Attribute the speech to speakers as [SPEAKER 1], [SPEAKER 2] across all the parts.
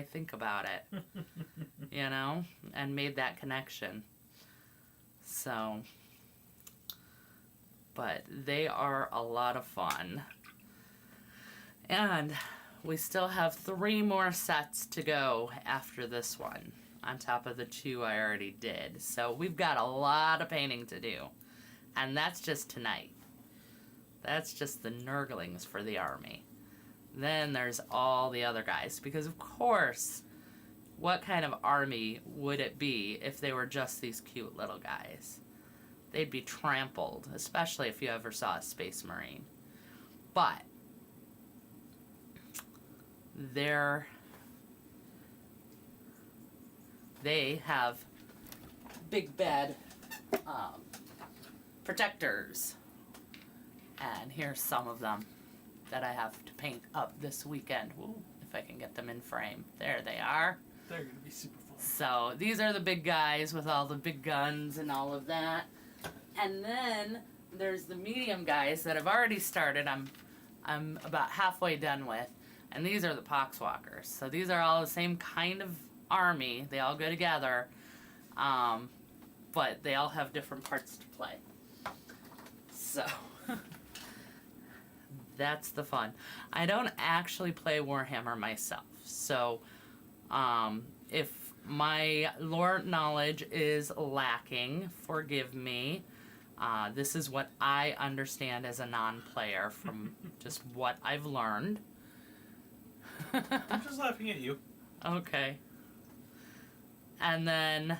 [SPEAKER 1] think about it. You know? And made that connection. So, but they are a lot of fun. And we still have 3 more sets to go after this one, on top of the 2 I already did. So we've got a lot of painting to do. And that's just tonight. That's just the Nurglings for the army. Then there's all the other guys. Because of course, what kind of army would it be if they were just these cute little guys? They'd be trampled, especially if you ever saw a Space Marine. But they have big bad protectors. And here's some of them that I have to paint up this weekend. Ooh, if I can get them in frame. There they are.
[SPEAKER 2] They're going to be super fun.
[SPEAKER 1] So these are the big guys with all the big guns and all of that. And then there's the medium guys that I've already started. I'm about halfway done with. And these are the Poxwalkers. So these are all the same kind of army. They all go together. But they all have different parts to play. So that's the fun. I don't actually play Warhammer myself. So if my lore knowledge is lacking, forgive me. This is what I understand as a non-player from just what I've learned.
[SPEAKER 2] I'm just laughing at you.
[SPEAKER 1] Okay. And then,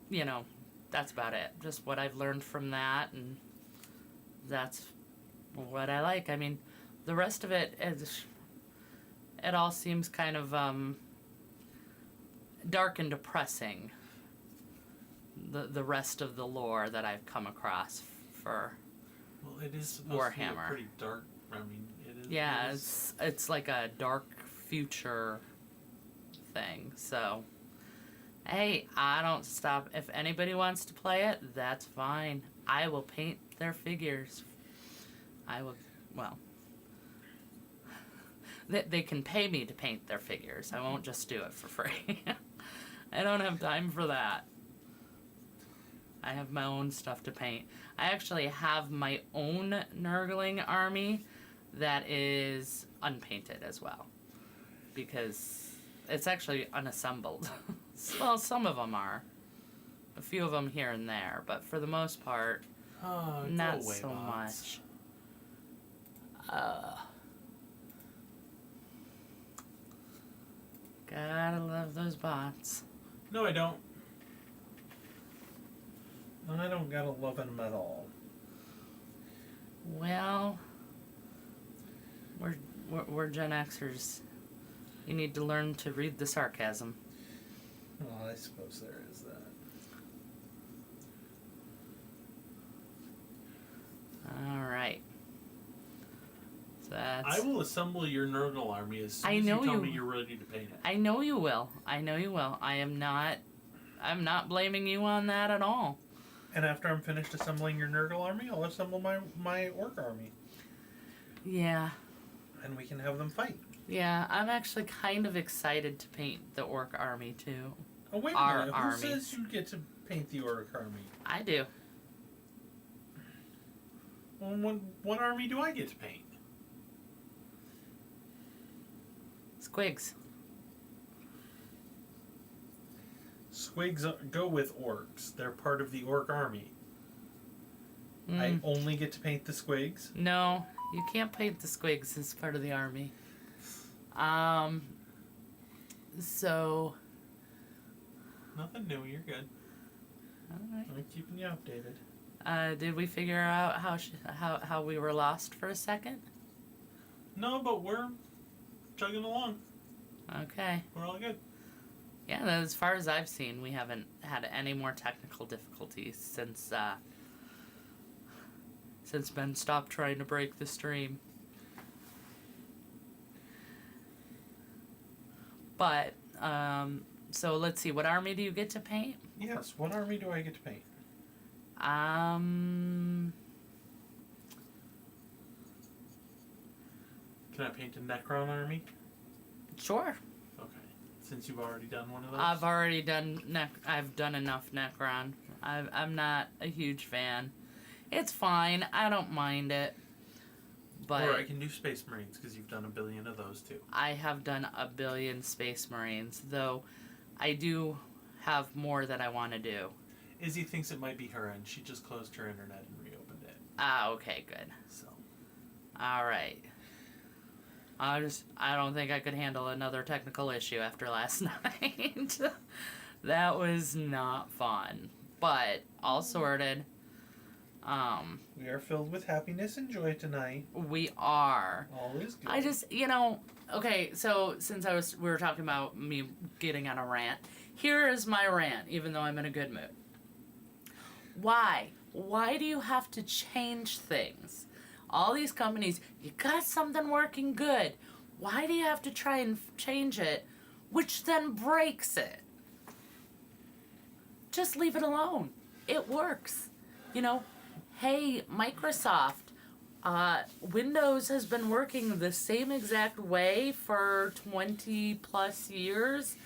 [SPEAKER 1] you know, that's about it. Just what I've learned from that, and that's what I like. I mean, the rest of it is, it all seems kind of dark and depressing. The rest of the lore that I've come across for
[SPEAKER 2] it is supposed
[SPEAKER 1] Warhammer.
[SPEAKER 2] to be pretty dark. I mean, it is.
[SPEAKER 1] Yeah, it's like a dark future thing. So, hey, I don't stop. If anybody wants to play it, that's fine. I will paint their figures. I will, well, they can pay me to paint their figures. I won't just do it for free. I don't have time for that. I have my own stuff to paint. I actually have my own Nurgling army that is unpainted as well. Because it's actually unassembled. Well, some of them are. A few of them here and there. But for the most part, not so much. Gotta love those bots.
[SPEAKER 2] No, I don't. I don't gotta love them at all.
[SPEAKER 1] Well, we're Gen Xers. You need to learn to read the sarcasm.
[SPEAKER 2] Well, I suppose there is that.
[SPEAKER 1] All right. So that's...
[SPEAKER 2] I will assemble your Nurgle army as soon as you tell me you're ready to paint it.
[SPEAKER 1] I know you will. I know you will. I'm not blaming you on that at all.
[SPEAKER 2] And after I'm finished assembling your Nurgle army, I'll assemble my Orc army.
[SPEAKER 1] Yeah.
[SPEAKER 2] And we can have them fight.
[SPEAKER 1] Yeah, I'm actually kind of excited to paint the Orc army too.
[SPEAKER 2] Oh, wait a minute. Who says you get to paint the Orc army?
[SPEAKER 1] I do.
[SPEAKER 2] Well, what army do I get to paint?
[SPEAKER 1] Squigs.
[SPEAKER 2] Squigs go with orcs. They're part of the orc army. I only get to paint the squigs?
[SPEAKER 1] No, you can't paint the squigs as part of the army. So...
[SPEAKER 2] Nothing new, you're good.
[SPEAKER 1] Alright.
[SPEAKER 2] I'm keeping you updated.
[SPEAKER 1] Did we figure out how we were lost for a second?
[SPEAKER 2] No, but we're chugging along.
[SPEAKER 1] Okay.
[SPEAKER 2] We're all good.
[SPEAKER 1] Yeah, as far as I've seen, we haven't had any more technical difficulties since Ben stopped trying to break the stream. But, so let's see, what army do you get to paint?
[SPEAKER 2] Yes, what army do I get to paint? Can I paint a Necron army?
[SPEAKER 1] Sure.
[SPEAKER 2] Okay. Since you've already done one of those?
[SPEAKER 1] I've already done I've done enough Necron. I'm not a huge fan. It's fine. I don't mind it. But
[SPEAKER 2] or I can do Space Marines, because you've done a billion of those too.
[SPEAKER 1] I have done a billion Space Marines, though I do have more that I want to do.
[SPEAKER 2] Izzy thinks it might be her, and she just closed her internet and reopened it.
[SPEAKER 1] Ah, okay, good.
[SPEAKER 2] So.
[SPEAKER 1] Alright. I don't think I could handle another technical issue after last night. That was not fun. But, all sorted.
[SPEAKER 2] We are filled with happiness and joy tonight.
[SPEAKER 1] We are.
[SPEAKER 2] All is good.
[SPEAKER 1] I just, okay, so since we were talking about me getting on a rant, here is my rant, even though I'm in a good mood. Why? Why do you have to change things? All these companies, you got something working good. Why do you have to try and change it, which then breaks it? Just leave it alone. It works. Hey, Microsoft, Windows has been working the same exact way for 20 plus years.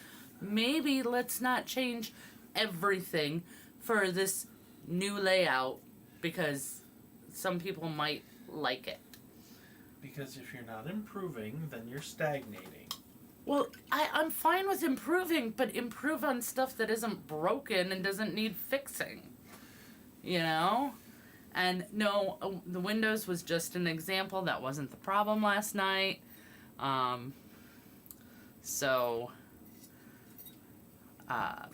[SPEAKER 1] Maybe let's not change everything for this new layout because some people might like it.
[SPEAKER 2] Because if you're not improving, then you're stagnating.
[SPEAKER 1] Well, I'm fine with improving, but improve on stuff that isn't broken and doesn't need fixing. And no, the Windows was just an example. That wasn't the problem last night. But
[SPEAKER 2] I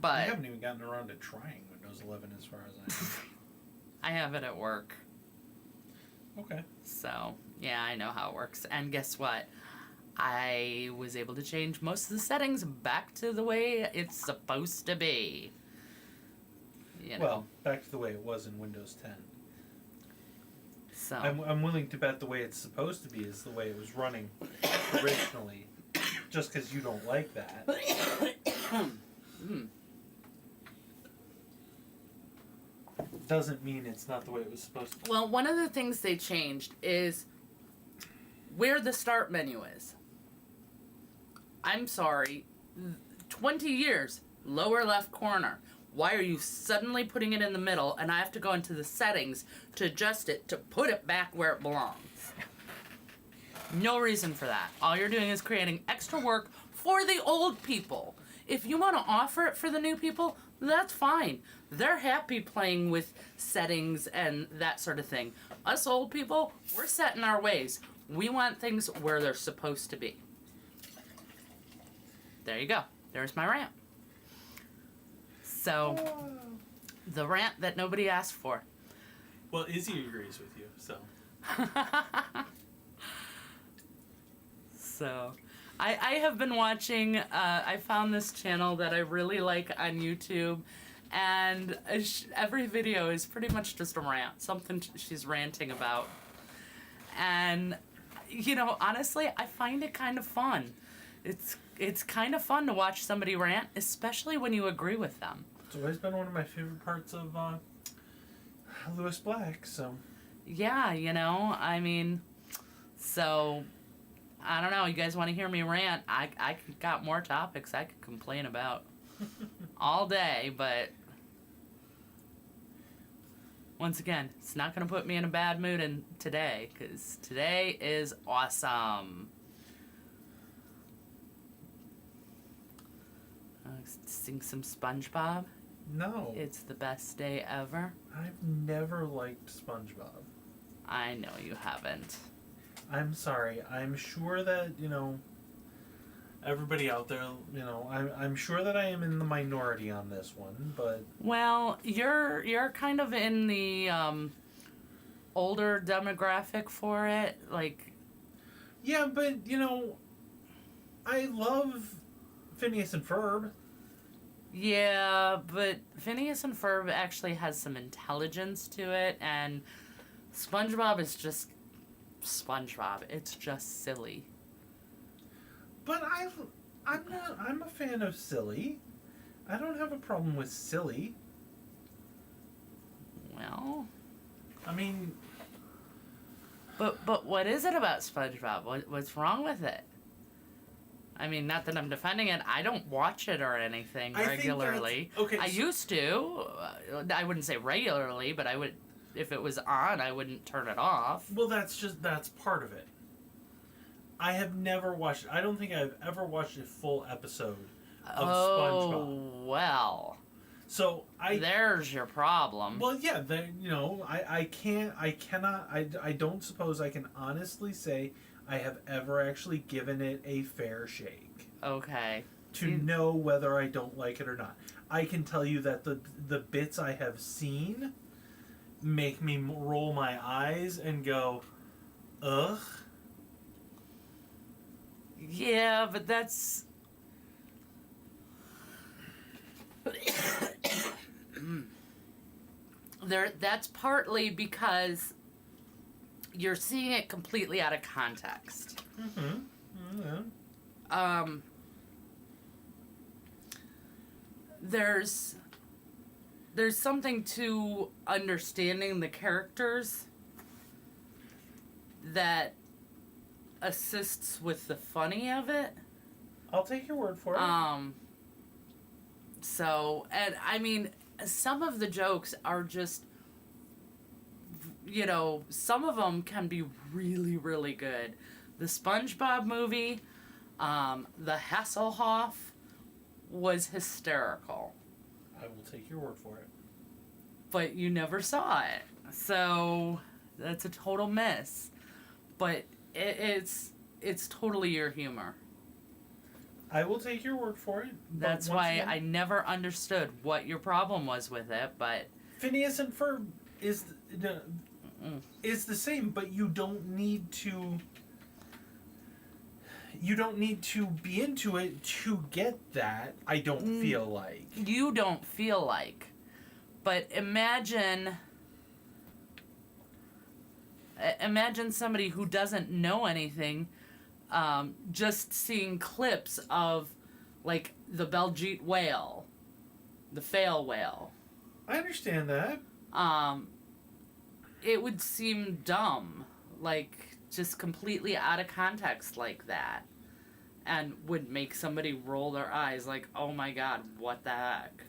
[SPEAKER 2] haven't even gotten around to trying Windows 11 as far as I know.
[SPEAKER 1] I have it at work.
[SPEAKER 2] Okay.
[SPEAKER 1] So, yeah, I know how it works. And guess what? I was able to change most of the settings back to the way it's supposed to be.
[SPEAKER 2] Well, back to the way it was in Windows 10.
[SPEAKER 1] So
[SPEAKER 2] I'm willing to bet the way it's supposed to be is the way it was running originally. Just because you don't like that. Doesn't mean it's not the way it was supposed to be.
[SPEAKER 1] Well, one of the things they changed is where the start menu is. I'm sorry. 20 years, lower left corner. Why are you suddenly putting it in the middle and I have to go into the settings to adjust it to put it back where it belongs? No reason for that. All you're doing is creating extra work for the old people. If you want to offer it for the new people, that's fine. They're happy playing with settings and that sort of thing. Us old people, we're set in our ways. We want things where they're supposed to be. There you go. There's my rant. So, the rant that nobody asked for.
[SPEAKER 2] Well, Izzy agrees with you, so.
[SPEAKER 1] So, I have been watching, I found this channel that I really like on YouTube, and every video is pretty much just a rant, something she's ranting about. And, honestly, I find it kind of fun. It's kind of fun to watch somebody rant, especially when you agree with them.
[SPEAKER 2] It's always been one of my favorite parts of Lewis Black, so.
[SPEAKER 1] Yeah, so, I don't know, you guys want to hear me rant? I got more topics I could complain about all day, but once again, it's not going to put me in a bad mood today, because today is awesome. Sing some SpongeBob?
[SPEAKER 2] No.
[SPEAKER 1] It's the best day ever.
[SPEAKER 2] I've never liked SpongeBob.
[SPEAKER 1] I know you haven't.
[SPEAKER 2] I'm sorry. I'm sure that, everybody out there, I'm sure that I am in the minority on this one, but...
[SPEAKER 1] Well, you're kind of in the older demographic for it, like...
[SPEAKER 2] Yeah, but, I love Phineas and Ferb.
[SPEAKER 1] Yeah, but Phineas and Ferb actually has some intelligence to it, and SpongeBob is just SpongeBob. It's just silly.
[SPEAKER 2] But I'm a fan of silly. I don't have a problem with silly.
[SPEAKER 1] Well...
[SPEAKER 2] I mean...
[SPEAKER 1] But what is it about SpongeBob? What's wrong with it? I mean, not that I'm defending it. I don't watch it or anything
[SPEAKER 2] I think
[SPEAKER 1] regularly.
[SPEAKER 2] okay,
[SPEAKER 1] I used to. I wouldn't say regularly, but I would. If it was on, I wouldn't turn it off.
[SPEAKER 2] Well, that's part of it. I have never watched. I don't think I've ever watched a full episode of SpongeBob.
[SPEAKER 1] Oh well.
[SPEAKER 2] So
[SPEAKER 1] There's your problem.
[SPEAKER 2] Well, yeah, I don't suppose I can honestly say I have ever actually given it a fair shake.
[SPEAKER 1] Okay.
[SPEAKER 2] To know whether I don't like it or not. I can tell you that the bits I have seen make me roll my eyes and go, ugh.
[SPEAKER 1] Yeah, but that's... That's partly because you're seeing it completely out of context.
[SPEAKER 2] Mm-hmm.
[SPEAKER 1] There's something to understanding the characters that assists with the funny of it.
[SPEAKER 2] I'll take your word for it.
[SPEAKER 1] So, and I mean, some of the jokes are just, some of them can be really, really good. The SpongeBob movie, the Hasselhoff was hysterical.
[SPEAKER 2] I will take your word for it.
[SPEAKER 1] But you never saw it. So, that's a total miss. But it's totally your humor.
[SPEAKER 2] I will take your word for it.
[SPEAKER 1] That's why I never understood what your problem was with it, but...
[SPEAKER 2] Phineas and Ferb is the same, but you don't need to... You don't need to be into it to get that, I don't feel like.
[SPEAKER 1] You don't feel like. But imagine somebody who doesn't know anything just seeing clips of, like, the Belgique whale, the fail whale.
[SPEAKER 2] I understand that.
[SPEAKER 1] It would seem dumb, like, just completely out of context like that, and would make somebody roll their eyes like, oh my god, what the heck?